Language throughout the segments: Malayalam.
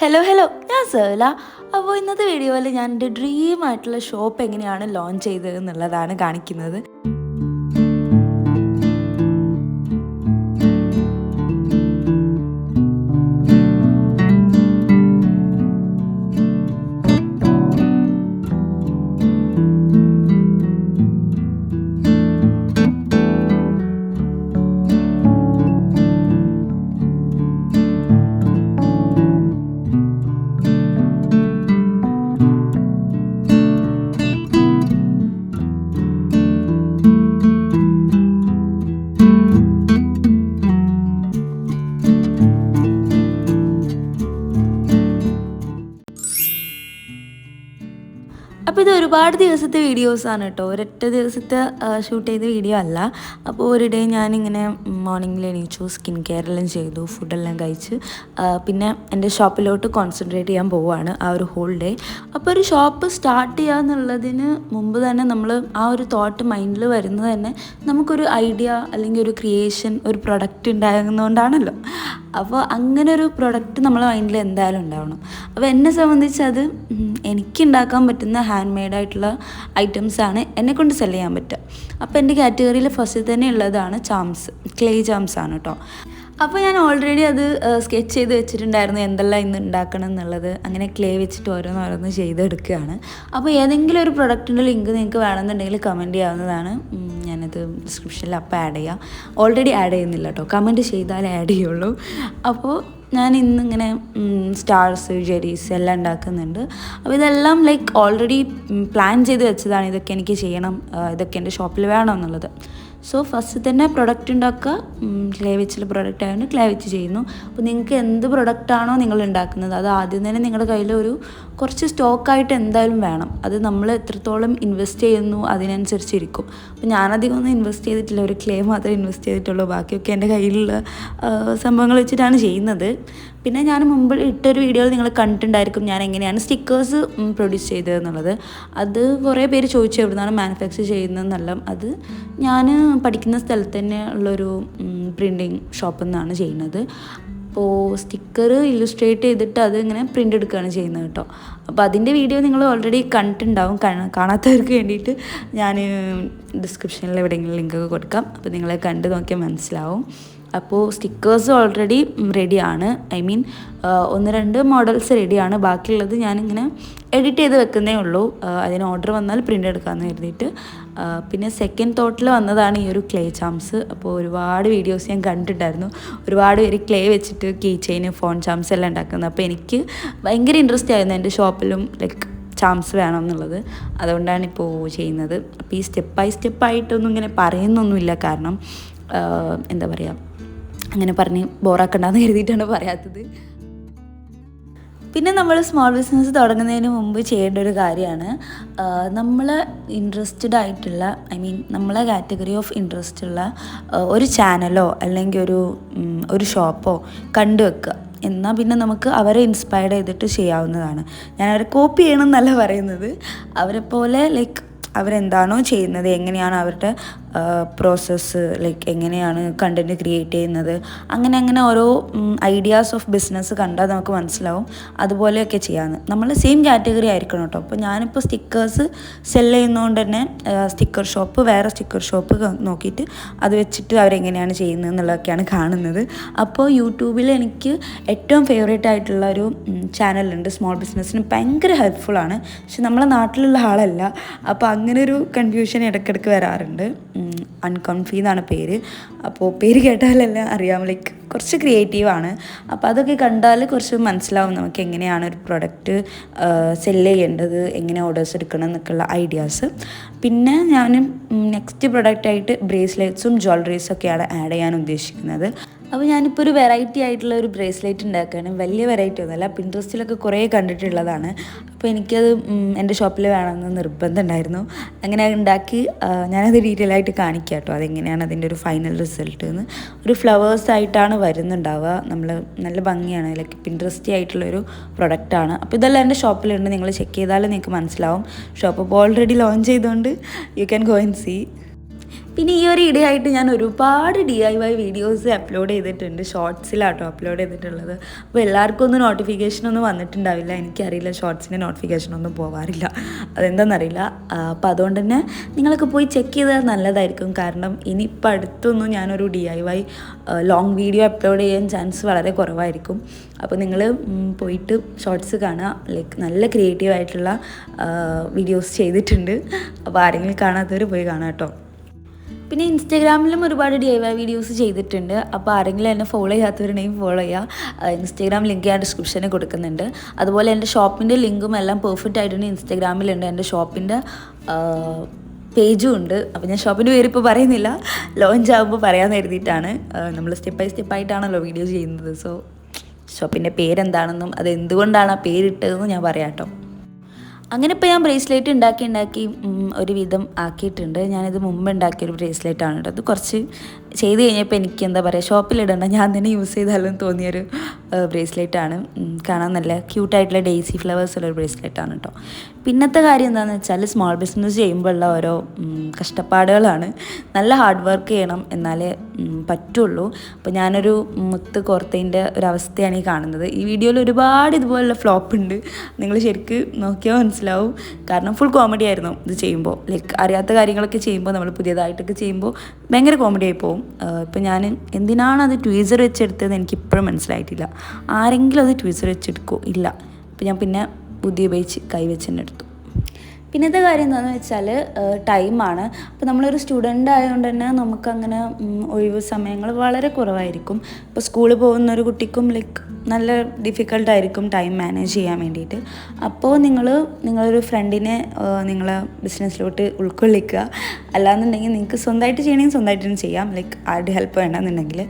ഹലോ ഹലോ, ഞാൻ സേല. അപ്പോൾ ഇന്നത്തെ വീഡിയോയിൽ ഞാൻ എൻ്റെ ഡ്രീം ആയിട്ടുള്ള ഷോപ്പ് എങ്ങനെയാണ് ലോഞ്ച് ചെയ്തത് എന്നുള്ളതാണ് കാണിക്കുന്നത്. അപ്പോൾ ഇത് ഒരുപാട് ദിവസത്തെ വീഡിയോസാണ് കേട്ടോ, ഒരൊറ്റ ദിവസത്തെ ഷൂട്ട് ചെയ്ത വീഡിയോ അല്ല. അപ്പോൾ ഒരു ഡേ ഞാനിങ്ങനെ മോർണിംഗിൽ എണീച്ചു, സ്കിൻ കെയർ എല്ലാം ചെയ്തു, ഫുഡെല്ലാം കഴിച്ച് പിന്നെ എൻ്റെ ഷോപ്പിലോട്ട് കോൺസെൻട്രേറ്റ് ചെയ്യാൻ പോവുകയാണ് ആ ഒരു ഹോൾ ഡേ. അപ്പോൾ ഒരു ഷോപ്പ് സ്റ്റാർട്ട് ചെയ്യുക എന്നുള്ളതിന് മുമ്പ് തന്നെ നമ്മൾ ആ ഒരു തോട്ട് മൈൻഡിൽ വരുന്നത് തന്നെ നമുക്കൊരു ഐഡിയ അല്ലെങ്കിൽ ഒരു ക്രിയേഷൻ, ഒരു പ്രൊഡക്റ്റ് ഉണ്ടാകുന്നതുകൊണ്ടാണല്ലോ. അപ്പോൾ അങ്ങനെ ഒരു പ്രൊഡക്റ്റ് നമ്മളെ മൈൻഡിൽ എന്തായാലും ഉണ്ടാവണം. അപ്പോൾ എന്നെ സംബന്ധിച്ച് അത് എനിക്കുണ്ടാക്കാൻ പറ്റുന്ന ഹാൻഡ് മെയ്ഡായിട്ടുള്ള ഐറ്റംസാണ് എന്നെക്കൊണ്ട് സെല് ചെയ്യാൻ പറ്റുക. അപ്പോൾ എൻ്റെ കാറ്റഗറിയിൽ ഫസ്റ്റ് തന്നെ ഉള്ളതാണ് ചാംസ്, ക്ലേ ചാംസ് ആണ് കേട്ടോ. അപ്പോൾ ഞാൻ ഓൾറെഡി അത് സ്കെച്ച് ചെയ്ത് വെച്ചിട്ടുണ്ടായിരുന്നു എന്തെല്ലാം ഇന്ന് ഉണ്ടാക്കണം എന്നുള്ളത്. അങ്ങനെ ക്ലേ വെച്ചിട്ട് ഓരോന്നോരോന്ന് ചെയ്തെടുക്കുകയാണ്. അപ്പോൾ ഏതെങ്കിലും ഒരു പ്രൊഡക്റ്റിൻ്റെ ലിങ്ക് നിങ്ങൾക്ക് വേണമെന്നുണ്ടെങ്കിൽ കമൻറ്റ് ചെയ്യാവുന്നതാണ്. ഞാനത് ഡിസ്ക്രിപ്ഷനിൽ അപ്പോൾ ആഡ് ചെയ്യാം. ഓൾറെഡി ആഡ് ചെയ്യുന്നില്ല കേട്ടോ, കമൻറ്റ് ചെയ്താലേ ആഡ് ചെയ്യുള്ളൂ. അപ്പോൾ ഞാൻ ഇന്നിങ്ങനെ സ്റ്റാർസ്, ജെറീസ് എല്ലാം ഉണ്ടാക്കുന്നുണ്ട്. അപ്പോൾ ഇതെല്ലാം ലൈക്ക് ഓൾറെഡി പ്ലാൻ ചെയ്ത് വെച്ചതാണ്, ഇതൊക്കെ എനിക്ക് ചെയ്യണം, ഇതൊക്കെ എൻ്റെ ഷോപ്പിൽ വേണം എന്നുള്ളത്. സോ ഫസ്റ്റ് തന്നെ പ്രൊഡക്റ്റ് ഉണ്ടാക്കുക. ക്ലേ വെച്ചുള്ള പ്രൊഡക്റ്റ് ആയതുകൊണ്ട് ക്ലേ വെച്ച് ചെയ്യുന്നു. അപ്പോൾ നിങ്ങൾക്ക് എന്ത് പ്രൊഡക്റ്റാണോ നിങ്ങൾ ഉണ്ടാക്കുന്നത് അത് ആദ്യം തന്നെ നിങ്ങളുടെ കയ്യിൽ ഒരു കുറച്ച് സ്റ്റോക്കായിട്ട് എന്തായാലും വേണം. അത് നമ്മൾ എത്രത്തോളം ഇൻവെസ്റ്റ് ചെയ്യുന്നു അതിനനുസരിച്ചിരിക്കും. അപ്പോൾ ഞാനധികം ഒന്നും ഇൻവെസ്റ്റ് ചെയ്തിട്ടില്ല, ഒരു ക്ലേ മാത്രമേ ഇൻവെസ്റ്റ് ചെയ്തിട്ടുള്ളൂ. ബാക്കിയൊക്കെ എൻ്റെ കയ്യിലുള്ള സംഭവങ്ങൾ വെച്ചിട്ടാണ് ചെയ്യുന്നത്. പിന്നെ ഞാൻ മുമ്പ് ഇട്ടൊരു വീഡിയോയിൽ നിങ്ങൾ കണ്ടിട്ടുണ്ടായിരിക്കും ഞാൻ എങ്ങനെയാണ് സ്റ്റിക്കേഴ്സ് പ്രൊഡ്യൂസ് ചെയ്തതെന്നുള്ളത്. അത് കുറേ പേര് ചോദിച്ചു എവിടുന്നാണ് മാനുഫാക്ചർ ചെയ്യുന്നതെന്നെല്ലാം. അത് ഞാൻ പഠിക്കുന്ന സ്ഥലത്ത് തന്നെ ഉള്ളൊരു പ്രിൻറ്റിങ് ഷോപ്പിൽ നിന്നാണ് ചെയ്യുന്നത്. അപ്പോൾ സ്റ്റിക്കർ ഇല്ലുസ്ട്രേറ്റ് ചെയ്തിട്ട് അത് ഇങ്ങനെ പ്രിൻ്റ് എടുക്കുകയാണ് ചെയ്യുന്നത് കേട്ടോ. അപ്പോൾ അതിൻ്റെ വീഡിയോ നിങ്ങൾ ഓൾറെഡി കണ്ടിട്ടുണ്ടാവും. കാണാത്തവർക്ക് വേണ്ടിയിട്ട് ഞാൻ ഡിസ്ക്രിപ്ഷനിൽ എവിടെയെങ്കിലും ലിങ്കൊക്കെ കൊടുക്കാം. അപ്പോൾ നിങ്ങളെ കണ്ട് നോക്കിയാൽ മനസ്സിലാവും. അപ്പോൾ സ്റ്റിക്കേഴ്സ് ഓൾറെഡി റെഡിയാണ്, ഐ മീൻ 1-2 മോഡൽസ് റെഡിയാണ്. ബാക്കിയുള്ളത് ഞാനിങ്ങനെ എഡിറ്റ് ചെയ്ത് വെക്കുന്നേ ഉള്ളൂ. അതിന് ഓർഡർ വന്നാൽ പ്രിൻ്റ് എടുക്കാമെന്ന് കരുതിയിട്ട്. പിന്നെ സെക്കൻഡ് തോട്ടിൽ വന്നതാണ് ഈ ഒരു ക്ലേ ചാംസ്. അപ്പോൾ ഒരുപാട് വീഡിയോസ് ഞാൻ കണ്ടിട്ടുണ്ടായിരുന്നു, ഒരുപാട് പേര് ക്ലേ വെച്ചിട്ട് കീ ചെയിൻ, ഫോൺ ചാംസ് എല്ലാം ഉണ്ടാക്കുന്നത്. അപ്പോൾ എനിക്ക് ഭയങ്കര ഇൻട്രസ്റ്റ് ആയിരുന്നു എൻ്റെ ഷോപ്പിലും ലൈക്ക് ചാംസ് വേണം എന്നുള്ളത്. അതുകൊണ്ടാണ് ഇപ്പോൾ ചെയ്യുന്നത്. അപ്പോൾ ഈ സ്റ്റെപ്പ് ബൈ സ്റ്റെപ്പായിട്ടൊന്നും ഇങ്ങനെ പറയുന്നൊന്നുമില്ല, കാരണം എന്താ പറയുക, അങ്ങനെ പറഞ്ഞ് ബോറാക്കണ്ടെന്ന് കരുതിയിട്ടാണ് പറയാത്തത്. പിന്നെ നമ്മൾ സ്മോൾ ബിസിനസ് തുടങ്ങുന്നതിന് മുമ്പ് ചെയ്യേണ്ട ഒരു കാര്യമാണ്, നമ്മൾ ഇൻട്രസ്റ്റഡ് ആയിട്ടുള്ള, ഐ മീൻ നമ്മളെ കാറ്റഗറി ഓഫ് ഇൻട്രസ്റ്റ് ഉള്ള ഒരു ചാനലോ അല്ലെങ്കിൽ ഒരു ഷോപ്പോ കണ്ടുവെക്കുക. എന്നാൽ പിന്നെ നമുക്ക് അവരെ ഇൻസ്പയർഡ് ചെയ്തിട്ട് ചെയ്യാവുന്നതാണ്. ഞാൻ അവരെ കോപ്പി ചെയ്യണം എന്നല്ല പറയുന്നത്, അവരെ പോലെ ലൈക്ക് അവരെന്താണോ ചെയ്യുന്നത്, എങ്ങനെയാണ് അവരുടെ പ്രോസസ്സ്, ലൈക്ക് എങ്ങനെയാണ് കണ്ടൻറ്റ് ക്രിയേറ്റ് ചെയ്യുന്നത്, അങ്ങനെ ഓരോ ഐഡിയാസ് ഓഫ് ബിസിനസ് കണ്ടാൽ നമുക്ക് മനസ്സിലാവും. അതുപോലെയൊക്കെ ചെയ്യാമെന്ന്. നമ്മൾ സെയിം കാറ്റഗറി ആയിരിക്കണം കേട്ടോ. അപ്പോൾ ഞാനിപ്പോൾ സ്റ്റിക്കേഴ്സ് സെല് ചെയ്യുന്നതുകൊണ്ട് തന്നെ സ്റ്റിക്കർ ഷോപ്പ്, വേറെ സ്റ്റിക്കർ ഷോപ്പ് നോക്കിയിട്ട് അത് വെച്ചിട്ട് അവരെങ്ങനെയാണ് ചെയ്യുന്നത് എന്നുള്ളതൊക്കെയാണ് കാണുന്നത്. അപ്പോൾ യൂട്യൂബിൽ എനിക്ക് ഏറ്റവും ഫേവറേറ്റ് ആയിട്ടുള്ള ഒരു ചാനലുണ്ട്, സ്മോൾ ബിസിനസ്സിന് ഭയങ്കര ഹെൽപ്ഫുള്ളാണ്. പക്ഷെ നമ്മളെ നാട്ടിലുള്ള ആളല്ല. അപ്പോൾ അങ്ങനെ ഒരു കൺഫ്യൂഷൻ ഇടയ്ക്കിടയ്ക്ക് വരാറുണ്ട്. അൺകൺഫി എന്നാണ് പേര്. അപ്പോൾ പേര് കേട്ടാലെല്ലാം അറിയാം, ലൈക്ക് കുറച്ച് ക്രിയേറ്റീവാണ്. അപ്പോൾ അതൊക്കെ കണ്ടാൽ കുറച്ച് മനസ്സിലാവും നമുക്ക് എങ്ങനെയാണ് ഒരു പ്രൊഡക്റ്റ് സെല്ല് ചെയ്യേണ്ടത്, എങ്ങനെ ഓർഡേഴ്സ് എടുക്കണം എന്നൊക്കെയുള്ള ഐഡിയാസ്. പിന്നെ ഞാൻ നെക്സ്റ്റ് പ്രൊഡക്റ്റായിട്ട് ബ്രേസ്ലെറ്റ്സും ജ്വല്ലറീസൊക്കെയാണ് ആഡ് ചെയ്യാൻ ഉദ്ദേശിക്കുന്നത്. അപ്പോൾ ഞാനിപ്പോൾ ഒരു വെറൈറ്റി ആയിട്ടുള്ള ഒരു ബ്രേസ്ലെറ്റ് ഉണ്ടാക്കുകയാണ്. വലിയ വെറൈറ്റി ഒന്നുമല്ല, പിൻട്രസ്റ്റിലൊക്കെ കുറേ കണ്ടിട്ടുള്ളതാണ്. അപ്പോൾ എനിക്കത് എൻ്റെ ഷോപ്പിൽ വേണമെന്ന് നിർബന്ധം ഉണ്ടായിരുന്നു. അങ്ങനെ ഉണ്ടാക്കി ഞാനത് ഡീറ്റെയിൽ ആയിട്ട് കാണിക്കാം കേട്ടോ, അതെങ്ങനെയാണ് അതിൻ്റെ ഒരു ഫൈനൽ റിസൾട്ട് എന്ന്. ഒരു ഫ്ലവേഴ്സ് ആയിട്ടാണ് വരുന്നുണ്ടാവുക. നമ്മൾ നല്ല ഭംഗിയാണ്, ലൈക്ക് പിൻട്രസ്റ്റി ആയിട്ടുള്ളൊരു പ്രൊഡക്റ്റാണ്. അപ്പോൾ ഇതെല്ലാം എൻ്റെ ഷോപ്പിലുണ്ട്, നിങ്ങൾ ചെക്ക് ചെയ്താൽ നിങ്ങൾക്ക് മനസ്സിലാവും. ഷോപ്പ് ഇപ്പോൾ ഓൾറെഡി ലോഞ്ച് ചെയ്തുകൊണ്ട് you can go and see. പിന്നെ ഈ ഒരു ഇടയായിട്ട് ഞാൻ ഒരുപാട് DIY വീഡിയോസ് അപ്ലോഡ് ചെയ്തിട്ടുണ്ട്. ഷോർട്സിലാട്ടോ അപ്ലോഡ് ചെയ്തിട്ടുള്ളത്. അപ്പോൾ എല്ലാവർക്കും ഒന്നും നോട്ടിഫിക്കേഷനൊന്നും വന്നിട്ടുണ്ടാവില്ല. എനിക്കറിയില്ല, ഷോർട്സിൻ്റെ നോട്ടിഫിക്കേഷനൊന്നും പോകാറില്ല, അതെന്താണെന്നറിയില്ല. അപ്പോൾ അതുകൊണ്ട് തന്നെ നിങ്ങളൊക്കെ പോയി ചെക്ക് ചെയ്താൽ നല്ലതായിരിക്കും. കാരണം ഇനിയിപ്പോൾ അടുത്തൊന്നും ഞാനൊരു DIY ലോങ് വീഡിയോ അപ്ലോഡ് ചെയ്യാൻ ചാൻസ് വളരെ കുറവായിരിക്കും. അപ്പോൾ നിങ്ങൾ പോയിട്ട് ഷോർട്സ് കാണുക. ലൈക്ക് നല്ല ക്രിയേറ്റീവായിട്ടുള്ള വീഡിയോസ് ചെയ്തിട്ടുണ്ട്. അപ്പോൾ ആരെങ്കിലും കാണാത്തവർ പോയി കാണാം കേട്ടോ. പിന്നെ ഇൻസ്റ്റാഗ്രാമിലും ഒരുപാട് DIY വീഡിയോസ് ചെയ്തിട്ടുണ്ട്. അപ്പോൾ ആരെങ്കിലും എന്നെ ഫോളോ ചെയ്യാത്തവരുണ്ടെങ്കിൽ ഫോളോ ചെയ്യുക. ഇൻസ്റ്റാഗ്രാം ലിങ്ക് ഞാൻ ഡിസ്ക്രിപ്ഷനിൽ കൊടുക്കുന്നുണ്ട്. അതുപോലെ എൻ്റെ ഷോപ്പിൻ്റെ ലിങ്കും എല്ലാം പെർഫെക്റ്റ് ആയിട്ടുണ്ട് ഇൻസ്റ്റാഗ്രാമിലുണ്ട്. എൻ്റെ ഷോപ്പിൻ്റെ പേജും ഉണ്ട്. അപ്പോൾ ഞാൻ ഷോപ്പിൻ്റെ പേര് ഇപ്പോൾ പറയുന്നില്ല, ലോഞ്ച് ആകുമ്പോൾ പറയാമെന്ന് കരുതിയിട്ടാണ്. നമ്മൾ സ്റ്റെപ്പ് ബൈ സ്റ്റെപ്പായിട്ടാണല്ലോ വീഡിയോ ചെയ്യുന്നത്. സോ ഷോപ്പിൻ്റെ പേരെന്താണെന്നും അത് എന്തുകൊണ്ടാണ് ആ പേരിട്ടതെന്നും ഞാൻ പറയാം കേട്ടോ. അങ്ങനെ ഇപ്പോൾ ഞാൻ ബ്രേസ്ലെറ്റ് ഉണ്ടാക്കി ഒരുവിധം ആക്കിയിട്ടുണ്ട്. ഞാനിത് മുമ്പ് ഉണ്ടാക്കിയൊരു ബ്രേസ്ലെറ്റാണ് കേട്ടോ. അത് കുറച്ച് ചെയ്ത് കഴിഞ്ഞപ്പോൾ എനിക്ക് എന്താ പറയുക, ഷോപ്പിലിടണ്ട, ഞാൻ തന്നെ യൂസ് ചെയ്താലും തോന്നിയൊരു ബ്രേസ്ലെറ്റാണ്. കാണാൻ നല്ല ക്യൂട്ടായിട്ടുള്ള ഡെയ്സി ഫ്ലവേഴ്സുള്ളൊരു ബ്രേസ്ലെറ്റാണ് കേട്ടോ. പിന്നത്തെ കാര്യം എന്താണെന്ന് വെച്ചാൽ സ്മോൾ ബിസിനസ് ചെയ്യുമ്പോഴുള്ള ഓരോ കഷ്ടപ്പാടുകളാണ്. നല്ല ഹാർഡ് വർക്ക് ചെയ്യണം, എന്നാലേ പറ്റുള്ളൂ. അപ്പോൾ ഞാനൊരു മുത്ത് കോർത്തതിൻ്റെ ഒരവസ്ഥയാണ് ഈ കാണുന്നത്. ഈ വീഡിയോയിൽ ഒരുപാട് ഇതുപോലുള്ള ഫ്ലോപ്പ് ഉണ്ട്. നിങ്ങൾ ശരിക്ക് നോക്കിയാൽ മനസ്സിലാവും. കാരണം ഫുൾ കോമഡി ആയിരുന്നു ഇത് ചെയ്യുമ്പോൾ. ലൈക്ക് അറിയാത്ത കാര്യങ്ങളൊക്കെ ചെയ്യുമ്പോൾ, നമ്മൾ പുതിയതായിട്ടൊക്കെ ചെയ്യുമ്പോൾ ഭയങ്കര കോമഡി ആയി പോകും. ഇപ്പം ഞാൻ എന്തിനാണ് അത് ട്വീസർ വെച്ചെടുത്തത് എനിക്കിപ്പോഴും മനസ്സിലായിട്ടില്ല. ആരെങ്കിലും അത് ട്വീസർ വെച്ചെടുക്കുമോ? ഇല്ല. അപ്പോൾ ഞാൻ പിന്നെ ബുദ്ധി ഉപയോഗിച്ച് കൈവച്ച് തന്നെ എടുത്തു. പിന്നത്തെ കാര്യം എന്താണെന്ന് വെച്ചാൽ ടൈമാണ്. അപ്പോൾ നമ്മളൊരു സ്റ്റുഡൻ്റ് ആയതുകൊണ്ട് തന്നെ നമുക്കങ്ങനെ ഒഴിവ് സമയങ്ങൾ വളരെ കുറവായിരിക്കും. ഇപ്പോൾ സ്കൂളിൽ പോകുന്ന ഒരു കുട്ടിക്കും ലൈക്ക് നല്ല ഡിഫിക്കൽട്ടായിരിക്കും ടൈം മാനേജ് ചെയ്യാൻ വേണ്ടിയിട്ട്. അപ്പോൾ നിങ്ങളൊരു ഫ്രണ്ടിനെ നിങ്ങളെ ബിസിനസ്സിലോട്ട് ഉൾക്കൊള്ളിക്കുക. അല്ലാന്നുണ്ടെങ്കിൽ നിങ്ങൾക്ക് സ്വന്തമായിട്ട് ചെയ്യണമെങ്കിൽ സ്വന്തമായിട്ട് തന്നെ ചെയ്യാം. ലൈക്ക് ആരുടെ ഹെൽപ്പ് വേണമെന്നുണ്ടെങ്കിൽ.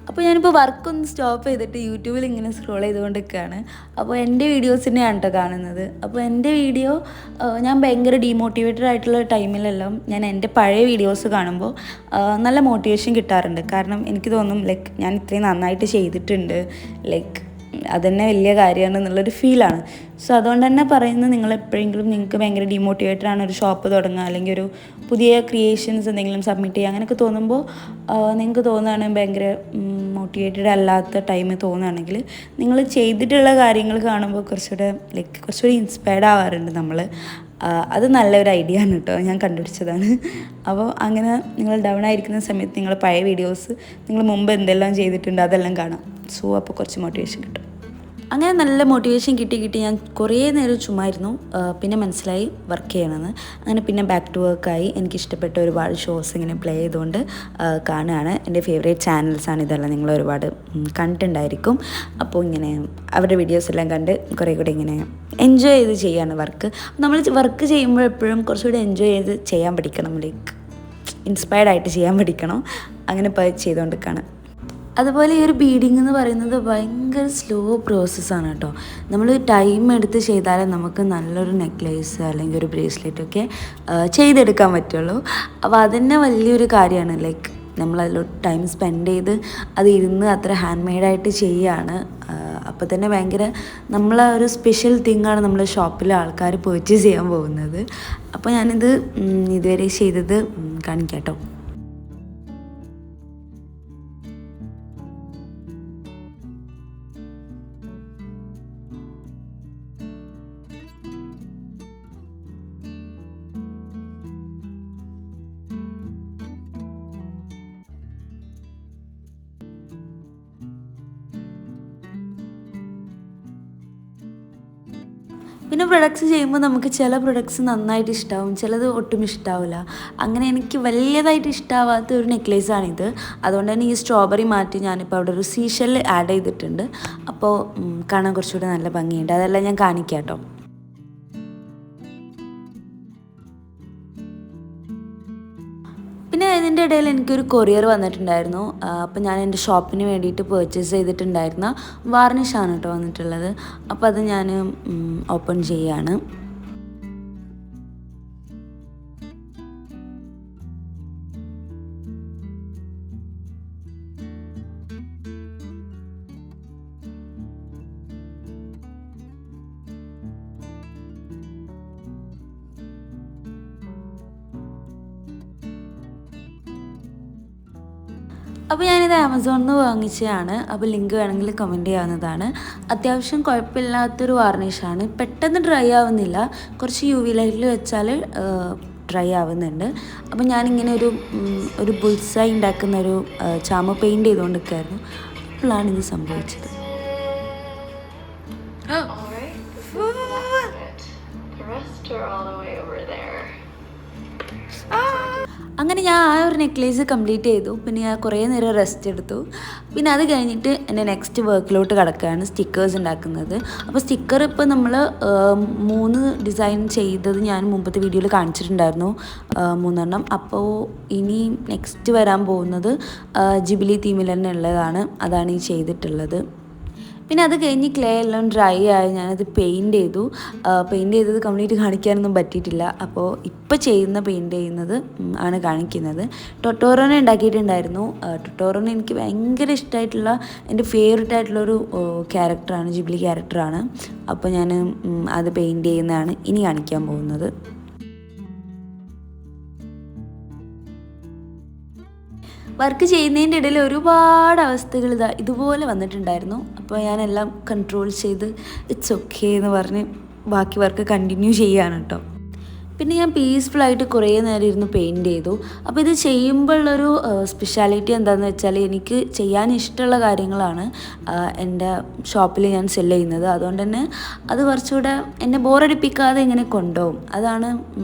അപ്പോൾ ഞാനിപ്പോൾ വർക്കൊന്ന് സ്റ്റോപ്പ് ചെയ്തിട്ട് യൂട്യൂബിൽ ഇങ്ങനെ സ്ക്രോൾ ചെയ്തുകൊണ്ടിരിക്കുകയാണ്. അപ്പോൾ എൻ്റെ വീഡിയോസ് തന്നെയാണ് കേട്ടോ കാണുന്നത്. അപ്പോൾ എൻ്റെ വീഡിയോ ഞാൻ ഭയങ്കര ഡീമോട്ടിവേറ്റഡ് ആയിട്ടുള്ള ടൈമിലെല്ലാം ഞാൻ എൻ്റെ പഴയ വീഡിയോസ് കാണുമ്പോൾ നല്ല മോട്ടിവേഷൻ കിട്ടാറുണ്ട്. കാരണം എനിക്ക് തോന്നും ലൈക്ക് ഞാൻ ഇത്രയും നന്നായിട്ട് ചെയ്തിട്ടുണ്ട്, ലൈക്ക് അതുതന്നെ വലിയ കാര്യമാണ് എന്നുള്ളൊരു ഫീലാണ്. സോ അതുകൊണ്ട് തന്നെ പറയുന്നത്, നിങ്ങളെപ്പോഴെങ്കിലും നിങ്ങൾക്ക് ഭയങ്കര ഡീമോട്ടിവേറ്റഡ് ആണ് ഒരു ഷോപ്പ് തുടങ്ങുക, അല്ലെങ്കിൽ ഒരു പുതിയ ക്രിയേഷൻസ് എന്തെങ്കിലും സബ്മിറ്റ് ചെയ്യുക, അങ്ങനെയൊക്കെ തോന്നുമ്പോൾ നിങ്ങൾക്ക് തോന്നുകയാണ് ഭയങ്കര മോട്ടിവേറ്റഡ് അല്ലാത്ത ടൈം തോന്നുകയാണെങ്കിൽ, നിങ്ങൾ ചെയ്തിട്ടുള്ള കാര്യങ്ങൾ കാണുമ്പോൾ കുറച്ചുകൂടി ഇൻസ്പയർഡ് ആവാറുണ്ട് നമ്മൾ. അത് നല്ലൊരു ഐഡിയ ആണ് കേട്ടോ, ഞാൻ കണ്ടുപിടിച്ചതാണ്. അപ്പോൾ അങ്ങനെ നിങ്ങൾ ഡൗൺ ആയിരിക്കുന്ന സമയത്ത് നിങ്ങൾ പഴയ വീഡിയോസ് നിങ്ങൾ മുമ്പ് എന്തെല്ലാം ചെയ്തിട്ടുണ്ട് അതെല്ലാം കാണാം. സോ അപ്പോൾ കുറച്ച് മോട്ടിവേഷൻ കിട്ടും. അങ്ങനെ നല്ല മോട്ടിവേഷൻ കിട്ടി ഞാൻ കുറേ നേരം ചുമ്മായിരുന്നു. പിന്നെ മനസ്സിലായി വർക്ക് ചെയ്യണമെന്ന്. അങ്ങനെ പിന്നെ ബാക്ക് ടു വർക്കായി. എനിക്കിഷ്ടപ്പെട്ട ഒരുപാട് ഷോസ് ഇങ്ങനെ പ്ലേ ചെയ്തുകൊണ്ട് കാണുകയാണ്. എൻ്റെ ഫേവറേറ്റ് ചാനൽസാണ് ഇതെല്ലാം, നിങ്ങൾ ഒരുപാട് കണ്ടിട്ടുണ്ടായിരിക്കും. അപ്പോൾ ഇങ്ങനെ അവരുടെ വീഡിയോസ് എല്ലാം കണ്ട് കുറേ കൂടെ ഇങ്ങനെ എൻജോയ് ചെയ്ത് ചെയ്യാണ് വർക്ക്. നമ്മൾ വർക്ക് ചെയ്യുമ്പോൾ എപ്പോഴും കുറച്ചുകൂടി എൻജോയ് ചെയ്ത് ചെയ്യാൻ പഠിക്കണം. ലൈക്ക് ഇൻസ്പയർഡ് ആയിട്ട് ചെയ്യാൻ പഠിക്കണം. അങ്ങനെ ഇപ്പോൾ ചെയ്തുകൊണ്ടിരിക്കുകയാണ്. അതുപോലെ ഈ ഒരു ബീഡിങ് എന്ന് പറയുന്നത് ഭയങ്കര സ്ലോ പ്രോസസ്സാണ് കേട്ടോ. നമ്മൾ ടൈം എടുത്ത് ചെയ്താലേ നമുക്ക് നല്ലൊരു നെക്ലേസ് അല്ലെങ്കിൽ ഒരു ബ്രേസ്ലെറ്റൊക്കെ ചെയ്തെടുക്കാൻ പറ്റുള്ളൂ. അപ്പോൾ അതന്നെ വലിയൊരു കാര്യമാണ്. ലൈക്ക് നമ്മളതിലോട്ട് ടൈം സ്പെൻഡ് ചെയ്ത് അത് ഇരുന്ന് അത്ര ഹാൻഡ് മെയ്ഡായിട്ട് ചെയ്യുകയാണ്. അപ്പോൾ തന്നെ ഭയങ്കര നമ്മളെ ഒരു സ്പെഷ്യൽ തിങ്ങാണ് നമ്മൾ ഷോപ്പിലെ ആൾക്കാർ പർച്ചേസ് ചെയ്യാൻ പോകുന്നത്. അപ്പോൾ ഞാനിത് ഇതുവരെ ചെയ്തത് കാണിക്കാം കേട്ടോ. പിന്നെ പ്രൊഡക്ട്സ് ചെയ്യുമ്പോൾ നമുക്ക് ചില പ്രൊഡക്ട്സ് നന്നായിട്ട് ഇഷ്ടമാവും, ചിലത് ഒട്ടും ഇഷ്ടമാവില്ല. അങ്ങനെ എനിക്ക് വലിയതായിട്ട് ഇഷ്ടമാവാത്ത ഒരു നെക്ലേസാണിത്. അതുകൊണ്ട് തന്നെ ഈ സ്ട്രോബെറി മാറ്റി ഞാനിപ്പോൾ അവിടെ ഒരു സീഷെല്ല് ആഡ് ചെയ്തിട്ടുണ്ട്. അപ്പോൾ കാണാൻ കുറച്ചുകൂടെ നല്ല ഭംഗിയുണ്ട്. അതെല്ലാം ഞാൻ കാണിക്കാം കേട്ടോ. പിന്നെ ഇതിൻ്റെ ഇടയിൽ എനിക്കൊരു കൊറിയർ വന്നിട്ടുണ്ടായിരുന്നു. അപ്പോൾ ഞാൻ എൻ്റെ ഷോപ്പിന് വേണ്ടിയിട്ട് പർച്ചേസ് ചെയ്തിട്ടുണ്ടായിരുന്ന വാർണിഷാണ് കേട്ടോ വന്നിട്ടുള്ളത്. അപ്പോൾ അത് ഞാൻ ഓപ്പൺ ചെയ്യാണ്. അപ്പോൾ ഞാനിത് ആമസോണിൽ നിന്ന് വാങ്ങിച്ചതാണ്. അപ്പോൾ ലിങ്ക് വേണമെങ്കിൽ കമൻറ്റ് ചെയ്യാവുന്നതാണ്. അത്യാവശ്യം കുഴപ്പമില്ലാത്തൊരു വാർണിഷാണ്. പെട്ടെന്ന് ഡ്രൈ ആവുന്നില്ല. കുറച്ച് UV ലൈറ്റിൽ വെച്ചാൽ ഡ്രൈ ആവുന്നുണ്ട്. അപ്പോൾ ഞാനിങ്ങനെ ഒരു ബുൾസൈ ഉണ്ടാക്കുന്ന ഒരു ചാമ പെയിൻറ്റ് ചെയ്തുകൊണ്ട് നിൽക്കുമായിരുന്നു. അപ്പോഴാണ് ഇത് സംഭവിച്ചത്. അങ്ങനെ ഞാൻ ആ ഒരു നെക്ലേസ് കംപ്ലീറ്റ് ചെയ്തു. പിന്നെ ഞാൻ കുറേ നേരം റെസ്റ്റ് എടുത്തു. പിന്നെ അത് കഴിഞ്ഞിട്ട് എൻ്റെ നെക്സ്റ്റ് വർക്കിലോട്ട് കിടക്കുകയാണ്, സ്റ്റിക്കേഴ്സ് ഉണ്ടാക്കുന്നത്. അപ്പോൾ സ്റ്റിക്കർ ഇപ്പോൾ നമ്മൾ 3 ഡിസൈൻ ചെയ്തത് ഞാൻ മുമ്പത്തെ വീഡിയോയിൽ കാണിച്ചിട്ടുണ്ടായിരുന്നു, 3 അപ്പോൾ ഇനി നെക്സ്റ്റ് വരാൻ പോകുന്നത് ജിബിലി തീമിൽ തന്നെ ഉള്ളതാണ്. അതാണ് ഈ ചെയ്തിട്ടുള്ളത്. പിന്നെ അത് കഴിഞ്ഞ് ക്ലേ എല്ലാം ഡ്രൈ ആയി ഞാനത് പെയിൻറ്റ് ചെയ്തു. പെയിൻറ്റ് ചെയ്തത് കംപ്ലീറ്റ് കാണിക്കാനൊന്നും പറ്റിയിട്ടില്ല. അപ്പോൾ ഇപ്പോൾ പെയിൻറ്റ് ചെയ്യുന്നത് ആണ് കാണിക്കുന്നത്. ടൊട്ടോറോനെ ഉണ്ടാക്കിയിട്ടുണ്ടായിരുന്നു. ടൊട്ടോറോനെ എനിക്ക് ഭയങ്കര ഇഷ്ടമായിട്ടുള്ള എൻ്റെ ഫേവറേറ്റ് ആയിട്ടുള്ളൊരു ക്യാരക്ടറാണ്, ജിബ്ലി ക്യാരക്ടറാണ്. അപ്പോൾ ഞാൻ അത് പെയിൻറ്റ് ചെയ്യുന്നതാണ് ഇനി കാണിക്കാൻ പോകുന്നത്. വർക്ക് ചെയ്യുന്നതിൻ്റെ ഇടയിൽ ഒരുപാട് അവസ്ഥകൾ ഇതുപോലെ വന്നിട്ടുണ്ടായിരുന്നു. അപ്പോൾ ഞാനെല്ലാം കൺട്രോൾ ചെയ്ത് ഇറ്റ്സ് ഓക്കെ എന്ന് പറഞ്ഞ് ബാക്കി വർക്ക് കണ്ടിന്യൂ ചെയ്യുകയാണ് കേട്ടോ. പിന്നെ ഞാൻ പീസ്ഫുള്ളായിട്ട് കുറേ നേരം ഇരുന്ന് പെയിൻറ്റ് ചെയ്തു. അപ്പോൾ ഇത് ചെയ്യുമ്പോഴുള്ളൊരു സ്പെഷ്യാലിറ്റി എന്താണെന്ന് വെച്ചാൽ എനിക്ക് ചെയ്യാൻ ഇഷ്ടമുള്ള കാര്യങ്ങളാണ് എൻ്റെ ഷോപ്പിൽ ഞാൻ സെല്ല് ചെയ്യുന്നത്. അതുകൊണ്ട് തന്നെ അത് കുറച്ചുകൂടെ എന്നെ ബോറടിപ്പിക്കാതെ ഇങ്ങനെ കൊണ്ടുപോകും. അതാണ്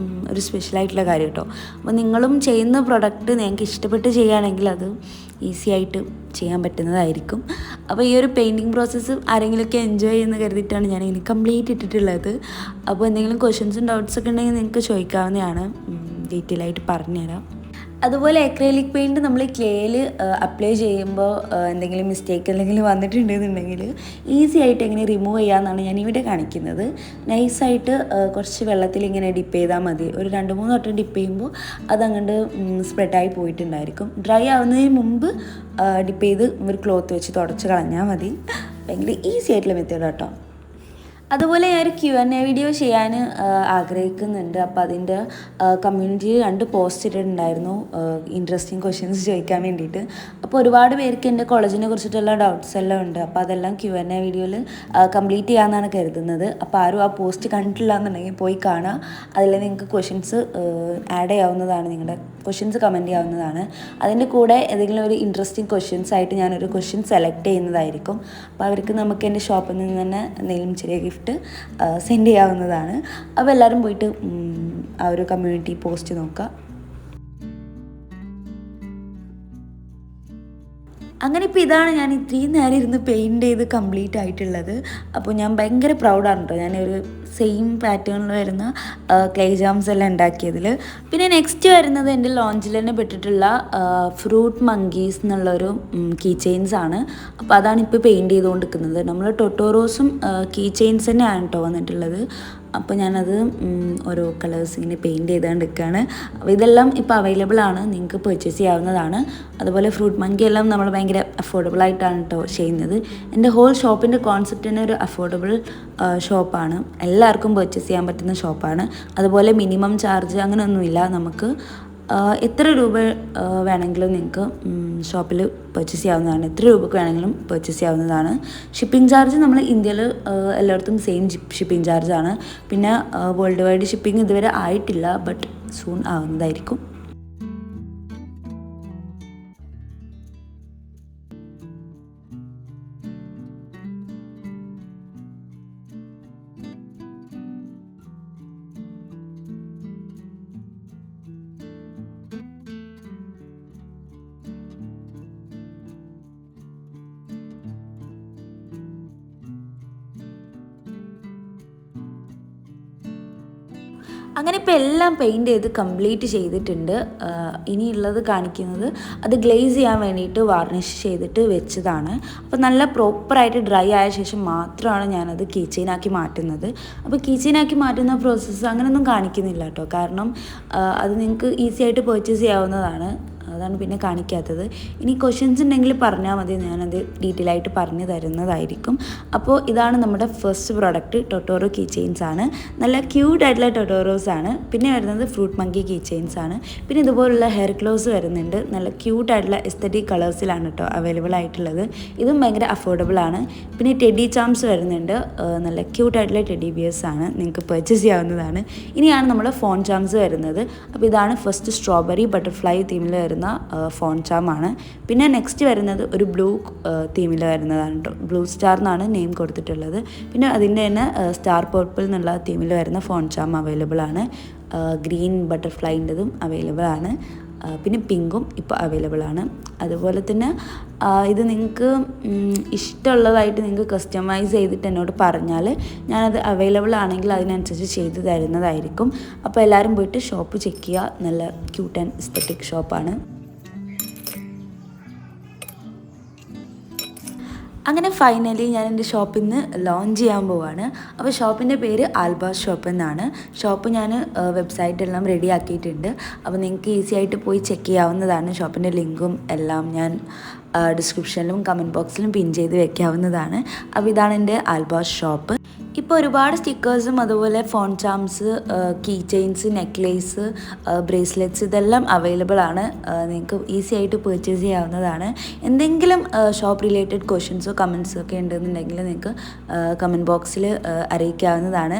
ഒരു സ്പെഷ്യലായിട്ടുള്ള കാര്യം കേട്ടോ. അപ്പോൾ നിങ്ങളും ചെയ്യുന്ന പ്രൊഡക്റ്റ് നിങ്ങൾക്ക് ഇഷ്ടപ്പെട്ട് ചെയ്യുകയാണെങ്കിൽ അത് ഈസി ആയിട്ട് ചെയ്യാൻ പറ്റുന്നതായിരിക്കും. അപ്പോൾ ഈ ഒരു പെയിൻറ്റിങ് പ്രോസസ്സ് ആരെങ്കിലുമൊക്കെ എൻജോയ് ചെയ്യുന്ന കരുതിയിട്ടാണ് ഞാനിങ്ങനെ കംപ്ലീറ്റ് ഇട്ടിട്ടുള്ളത്. അപ്പോൾ എന്തെങ്കിലും ക്വസ്റ്റ്യൻസും ഡൗട്ട്സൊക്കെ ഉണ്ടെങ്കിൽ നിങ്ങൾക്ക് ചോദിക്കാവുന്നതാണ്, ഡീറ്റെയിൽ ആയിട്ട് പറഞ്ഞുതരാം. അതുപോലെ അക്രൈലിക് പെയിൻറ്റ് നമ്മൾ ക്ലേയിൽ അപ്ലൈ ചെയ്യുമ്പോൾ എന്തെങ്കിലും മിസ്റ്റേക്ക് എന്തെങ്കിലും വന്നിട്ടുണ്ടെന്നുണ്ടെങ്കിൽ ഈസി ആയിട്ട് എങ്ങനെ റിമൂവ് ചെയ്യാമെന്നാണ് ഞാനിവിടെ കാണിക്കുന്നത്. നൈസായിട്ട് കുറച്ച് വെള്ളത്തിൽ ഇങ്ങനെ ഡിപ്പ് ചെയ്താൽ മതി. ഒരു 2-3 വട്ടം ഡിപ്പ് ചെയ്യുമ്പോൾ അതങ്ങോട്ട് സ്പ്രെഡായി പോയിട്ടുണ്ടായിരിക്കും. ഡ്രൈ ആവുന്നതിന് മുമ്പ് ഡിപ്പ് ചെയ്ത് ഒരു ക്ലോത്ത് വെച്ച് തുടച്ച് കളഞ്ഞാൽ മതി. ഭയങ്കര ഈസി ആയിട്ടുള്ള മെത്തേഡ് കേട്ടോ. അതുപോലെ ഞാനൊരു Q&A വീഡിയോ ചെയ്യാൻ ആഗ്രഹിക്കുന്നുണ്ട്. അപ്പോൾ അതിൻ്റെ കമ്മ്യൂണിറ്റിയിൽ 2 പോസ്റ്റ് ഇട്ടിട്ടുണ്ടായിരുന്നു ഇൻട്രസ്റ്റിംഗ് ക്വസ്റ്റ്യൻസ് ചോദിക്കാൻ വേണ്ടിയിട്ട്. അപ്പോൾ ഒരുപാട് പേർക്ക് എൻ്റെ കോളേജിനെ കുറിച്ചിട്ടുള്ള ഡൗട്ട്സ് എല്ലാം ഉണ്ട്. അപ്പോൾ അതെല്ലാം Q&A വീഡിയോയിൽ കംപ്ലീറ്റ് ചെയ്യാമെന്നാണ് കരുതുന്നത്. അപ്പോൾ ആരും ആ പോസ്റ്റ് കണ്ടിട്ടില്ല എന്നുണ്ടെങ്കിൽ പോയി കാണുക. അതിൽ നിങ്ങൾക്ക് ക്വസ്റ്റ്യൻസ് ആഡ് ചെയ്യാവുന്നതാണ്, നിങ്ങളുടെ ക്വസ്റ്റ്യൻസ് കമൻറ്റ് ചെയ്യാവുന്നതാണ്. അതിൻ്റെ കൂടെ ഏതെങ്കിലും ഒരു ഇൻട്രസ്റ്റിംഗ് ക്വസ്റ്റ്യൻസ് ആയിട്ട് ഞാനൊരു ക്വസ്റ്റ്യൻ സെലക്ട് ചെയ്യുന്നതായിരിക്കും. അപ്പോൾ അവർക്ക് നമുക്ക് എൻ്റെ ഷോപ്പിൽ നിന്ന് തന്നെ എന്തെങ്കിലും ചെറിയ ഗിഫ്റ്റ് സെൻഡ് ചെയ്യാവുന്നതാണ്. അപ്പോൾ എല്ലാവരും പോയിട്ട് ആ ഒരു കമ്മ്യൂണിറ്റി പോസ്റ്റ് നോക്കുക. അങ്ങനെ ഇപ്പോൾ ഇതാണ് ഞാൻ ഇത്രയും നേരം ഇരുന്ന് പെയിൻറ്റ് ചെയ്ത് കംപ്ലീറ്റ് ആയിട്ടുള്ളത്. അപ്പോൾ ഞാൻ ഭയങ്കര പ്രൗഡാണ് കേട്ടോ ഞാനൊരു സെയിം പാറ്റേണിൽ വരുന്ന ക്ലേ ജാംസ് എല്ലാം ഉണ്ടാക്കിയതിൽ. പിന്നെ നെക്സ്റ്റ് വരുന്നത് എൻ്റെ ലോഞ്ചിൽ തന്നെ പെട്ടിട്ടുള്ള ഫ്രൂട്ട് മങ്കീസ് എന്നുള്ളൊരു കീ ചെയിൻസ് ആണ്. അപ്പോൾ അതാണ് ഇപ്പോൾ പെയിൻറ്റ് ചെയ്തുകൊണ്ടിരിക്കുന്നത്. നമ്മൾ ടൊട്ടോറോസും കീ ചെയിൻസ് തന്നെയാണ് കേട്ടോ വന്നിട്ടുള്ളത്. അപ്പോൾ ഞാനത് ഓരോ കളേഴ്സ് ഇങ്ങനെ പെയിൻറ്റ് ചെയ്തുകൊണ്ടിരിക്കുകയാണ്. അപ്പോൾ ഇതെല്ലാം ഇപ്പോൾ അവൈലബിൾ ആണ്, നിങ്ങൾക്ക് പർച്ചേസ് ചെയ്യാവുന്നതാണ്. അതുപോലെ ഫ്രൂട്ട് മങ്കി എല്ലാം നമ്മൾ ഭയങ്കര അഫോർഡബിൾ ആയിട്ടാണ് കേട്ടോ ചെയ്യുന്നത്. എൻ്റെ ഹോൾ ഷോപ്പിൻ്റെ കോൺസെപ്റ്റ് തന്നെ ഒരു അഫോർഡബിൾ ഷോപ്പാണ്, എല്ലാവർക്കും പർച്ചേസ് ചെയ്യാൻ പറ്റുന്ന ഷോപ്പാണ്. അതുപോലെ മിനിമം ചാർജ് അങ്ങനെയൊന്നുമില്ല. നമുക്ക് എത്ര രൂപ വേണമെങ്കിലും നിങ്ങൾക്ക് ഷോപ്പിൽ പർച്ചേസ് ചെയ്യാവുന്നതാണ്. എത്ര രൂപയ്ക്ക് വേണമെങ്കിലും പർച്ചേസ് ചെയ്യാവുന്നതാണ്. ഷിപ്പിംഗ് ചാർജ് നമ്മൾ ഇന്ത്യയിൽ എല്ലായിടത്തും സെയിം ഷിപ്പിംഗ് ചാർജാണ്. പിന്നെ വേൾഡ് വൈഡ് ഷിപ്പിംഗ് ഇതുവരെ ആയിട്ടില്ല, ബട്ട് സൂൺ ആവുന്നതായിരിക്കും. അങ്ങനെ ഇപ്പോൾ എല്ലാം പെയിൻറ്റ് ചെയ്ത് കംപ്ലീറ്റ് ചെയ്തിട്ടുണ്ട്. ഇനിയുള്ളത് കാണിക്കുന്നത് അത് ഗ്ലേസ് ചെയ്യാൻ വേണ്ടിയിട്ട് വാർണിഷ് ചെയ്തിട്ട് വെച്ചതാണ്. അപ്പോൾ നല്ല പ്രോപ്പറായിട്ട് ഡ്രൈ ആയ ശേഷം മാത്രമാണ് ഞാനത് കീ ചെയിനാക്കി മാറ്റുന്നത്. അപ്പോൾ കീ ചെയിനാക്കി മാറ്റുന്ന പ്രോസസ്സ് അങ്ങനെയൊന്നും കാണിക്കുന്നില്ല കേട്ടോ, കാരണം അത് നിങ്ങൾക്ക് ഈസി ആയിട്ട് പർച്ചേസ് ചെയ്യാവുന്നതാണ്. അതാണ് പിന്നെ കാണിക്കാത്തത്. ഇനി ക്വസ്റ്റ്യൻസ് ഉണ്ടെങ്കിൽ പറഞ്ഞാൽ മതി, ഞാനത് ഡീറ്റെയിൽ ആയിട്ട് പറഞ്ഞു തരുന്നതായിരിക്കും. അപ്പോൾ ഇതാണ് നമ്മുടെ first product, Totoro key chains ആണ്. നല്ല ക്യൂട്ടായിട്ടുള്ള ടൊട്ടോറോസ് ആണ്. പിന്നെ വരുന്നത് ഫ്രൂട്ട് മങ്കി കീ ചെയിൻസ് ആണ്. പിന്നെ ഇതുപോലുള്ള ഹെയർ ക്ലോസ് വരുന്നുണ്ട്. നല്ല ക്യൂട്ടായിട്ടുള്ള എസ്തറ്റിക് കളേഴ്സിലാണ് കേട്ടോ അവൈലബിൾ ആയിട്ടുള്ളത്. ഇതും ഭയങ്കര അഫോർഡബിൾ ആണ്. പിന്നെ ടെഡി ചാംസ് വരുന്നുണ്ട്. നല്ല ക്യൂട്ടായിട്ടുള്ള ടെഡി ബിയേഴ്സ് ആണ്, നിങ്ങൾക്ക് പർച്ചേസ് ചെയ്യാവുന്നതാണ്. ഇനിയാണ് നമ്മുടെ ഫോൺ ചാംസ് വരുന്നത്. അപ്പോൾ ഇതാണ് ഫസ്റ്റ് സ്ട്രോബെറി ബട്ടർഫ്ലൈ തീമിൽ വരുന്ന ഫോൺ ചാം ആണ്. പിന്നെ നെക്സ്റ്റ് വരുന്നത് ഒരു ബ്ലൂ തീമിൽ വരുന്നതാണ് കേട്ടോ. ബ്ലൂ സ്റ്റാർ എന്നാണ് നെയിം കൊടുത്തിട്ടുള്ളത്. പിന്നെ അതിൻ്റെ തന്നെ സ്റ്റാർ പർപ്പിൾ എന്നുള്ള തീമിൽ വരുന്ന ഫോൺ ചാം അവൈലബിൾ ആണ്. ഗ്രീൻ ബട്ടർഫ്ലൈൻ്റെതും അവൈലബിൾ ആണ്. പിന്നെ പിങ്കും ഇപ്പോൾ അവൈലബിൾ ആണ്. അതുപോലെ തന്നെ ഇത് നിങ്ങൾക്ക് ഇഷ്ടമുള്ളതായിട്ട് നിങ്ങൾക്ക് കസ്റ്റമൈസ് ചെയ്തിട്ട് എന്നോട് പറഞ്ഞാൽ ഞാനത് അവൈലബിൾ ആണെങ്കിൽ അതിനനുസരിച്ച് ചെയ്ത് തരുന്നതായിരിക്കും. അപ്പോൾ എല്ലാവരും പോയിട്ട് ഷോപ്പ് ചെക്ക് ചെയ്യുക. നല്ല ക്യൂട്ട് ആൻഡ് എസ്തെറ്റിക് ഷോപ്പാണ്. അങ്ങനെ ഫൈനലി ഞാൻ എൻ്റെ ഷോപ്പിൽ നിന്ന് ലോഞ്ച് ചെയ്യാൻ പോവാണ്. അപ്പോൾ ഷോപ്പിൻ്റെ പേര് ആൽബാസ് ഷോപ്പ് എന്നാണ്. ഷോപ്പ് ഞാൻ വെബ്സൈറ്റെല്ലാം റെഡി ആക്കിയിട്ടുണ്ട്. അപ്പോൾ നിങ്ങൾക്ക് ഈസി ആയിട്ട് പോയി ചെക്ക് ചെയ്യാവുന്നതാണ്. ഷോപ്പിൻ്റെ ലിങ്കും എല്ലാം ഞാൻ ഡിസ്ക്രിപ്ഷനിലും കമൻറ്റ് ബോക്സിലും പിൻ ചെയ്ത് വെക്കാവുന്നതാണ്. അപ്പോൾ ഇതാണ് എൻ്റെ ആൽബാസ് ഷോപ്പ്. ഇപ്പോൾ ഒരുപാട് സ്റ്റിക്കേഴ്സും അതുപോലെ phone charms, key chains, necklace, bracelets ഇതെല്ലാം അവൈലബിൾ ആണ്. നിങ്ങൾക്ക് ഈസി ആയിട്ട് പർച്ചേസ് ചെയ്യാവുന്നതാണ്. എന്തെങ്കിലും ഷോപ്പ് റിലേറ്റഡ് ക്വസ്റ്റ്യൻസോ കമൻറ്റ്സോ ഒക്കെ ഉണ്ടെന്നുണ്ടെങ്കിൽ നിങ്ങൾക്ക് കമൻറ്റ് ബോക്സിൽ അറിയിക്കാവുന്നതാണ്.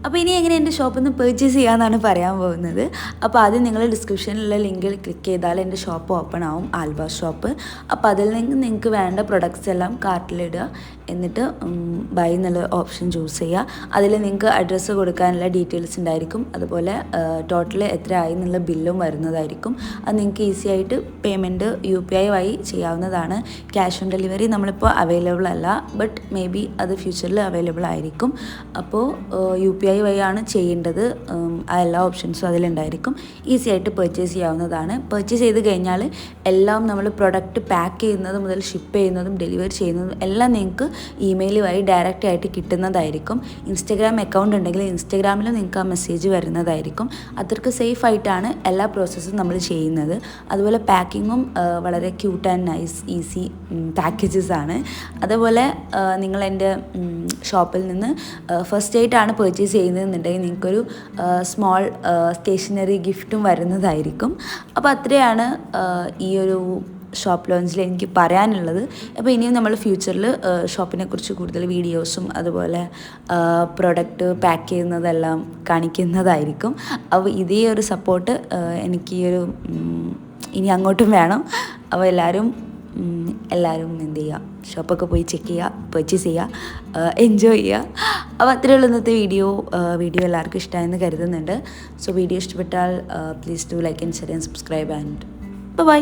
അപ്പോൾ ഇനി എങ്ങനെ എൻ്റെ ഷോപ്പിൽ നിന്ന് പർച്ചേസ് ചെയ്യാമെന്നാണ് പറയാൻ പോകുന്നത്. അപ്പോൾ ആദ്യം നിങ്ങൾ ഡിസ്ക്രിപ്ഷനിലുള്ള ലിങ്കിൽ ക്ലിക്ക് ചെയ്താൽ എൻ്റെ ഷോപ്പ് ഓപ്പൺ ആവും, ആൽബാസ് ഷോപ്പ്. അപ്പോൾ അതിൽ നിന്ന് നിങ്ങൾക്ക് വേണ്ട പ്രൊഡക്ട്സ് എല്ലാം കാർട്ടിലിടുക. എന്നിട്ട് ബൈ എന്നുള്ള ഓപ്ഷൻ ചൂസ് ചെയ്യുക. അതിൽ നിങ്ങൾക്ക് അഡ്രസ്സ് കൊടുക്കാനുള്ള ഡീറ്റെയിൽസ് ഉണ്ടായിരിക്കും. അതുപോലെ ടോട്ടൽ എത്ര ആയി എന്നുള്ള ബില്ലും വരുന്നതായിരിക്കും. അത് നിങ്ങൾക്ക് ഈസി ആയിട്ട് പേയ്മെൻറ്റ് UPI വഴി ചെയ്യാവുന്നതാണ്. ക്യാഷ് ഓൺ ഡെലിവറി നമ്മളിപ്പോൾ അവൈലബിൾ അല്ല, ബട്ട് മേ ബി അത് ഫ്യൂച്ചറിൽ അവൈലബിൾ ആയിരിക്കും. അപ്പോൾ UPI വഴിയാണ് ചെയ്യേണ്ടത്. ആ എല്ലാ ഓപ്ഷൻസും അതിലുണ്ടായിരിക്കും. ഈസി ആയിട്ട് പർച്ചേസ് ചെയ്യാവുന്നതാണ്. പർച്ചേസ് ചെയ്ത് കഴിഞ്ഞാൽ എല്ലാം നമ്മൾ പ്രൊഡക്റ്റ് പാക്ക് ചെയ്യുന്നത് മുതൽ ഷിപ്പ് ചെയ്യുന്നതും ഡെലിവറി ചെയ്യുന്നതും എല്ലാം നിങ്ങൾക്ക് ഇമെയിൽ വഴി ഡയറക്റ്റ് ആയിട്ട് കിട്ടുന്നതായിരിക്കും. ഇൻസ്റ്റഗ്രാം അക്കൗണ്ട് ഉണ്ടെങ്കിൽ ഇൻസ്റ്റഗ്രാമിലും നിങ്ങൾക്ക് ആ മെസ്സേജ് വരുന്നതായിരിക്കും. അത്രയ്ക്ക് സേഫ് ആയിട്ടാണ് എല്ലാ പ്രോസസ്സും നമ്മൾ ചെയ്യുന്നത്. അതുപോലെ പാക്കിങ്ങും വളരെ cute and nice easy packages ആണ്. അതുപോലെ നിങ്ങൾ എൻ്റെ ഷോപ്പിൽ നിന്ന് ഫസ്റ്റ് ആയിട്ടാണ് പർച്ചേസ് ചെയ്യുന്നതെന്നുണ്ടെങ്കിൽ നിങ്ങൾക്കൊരു സ്മോൾ സ്റ്റേഷനറി ഗിഫ്റ്റും വരുന്നതായിരിക്കും. അപ്പോൾ അത്രയാണ് ഈ ഒരു ഷോപ്പ് ലോഞ്ചിൽ എനിക്ക് പറയാനുള്ളത്. അപ്പോൾ ഇനിയും നമ്മൾ ഫ്യൂച്ചറിൽ ഷോപ്പിനെ കുറിച്ച് കൂടുതൽ വീഡിയോസും അതുപോലെ പ്രൊഡക്റ്റ് പാക്ക് ചെയ്യുന്നതെല്ലാം കാണിക്കുന്നതായിരിക്കും. അപ്പോൾ ഇതേ ഒരു സപ്പോർട്ട് എനിക്ക് ഈ ഒരു ഇനി അങ്ങോട്ടും വേണം. അപ്പോൾ എല്ലാവരും എന്ത് ചെയ്യുക, ഷോപ്പൊക്കെ പോയി ചെക്ക് ചെയ്യുക, പർച്ചേസ് ചെയ്യുക, എൻജോയ് ചെയ്യുക. അപ്പോൾ അത്രയുള്ള ഇന്നത്തെ വീഡിയോ എല്ലാവർക്കും ഇഷ്ടമായെന്ന് കരുതുന്നുണ്ട്. സോ വീഡിയോ ഇഷ്ടപ്പെട്ടാൽ please do like and share and subscribe and by.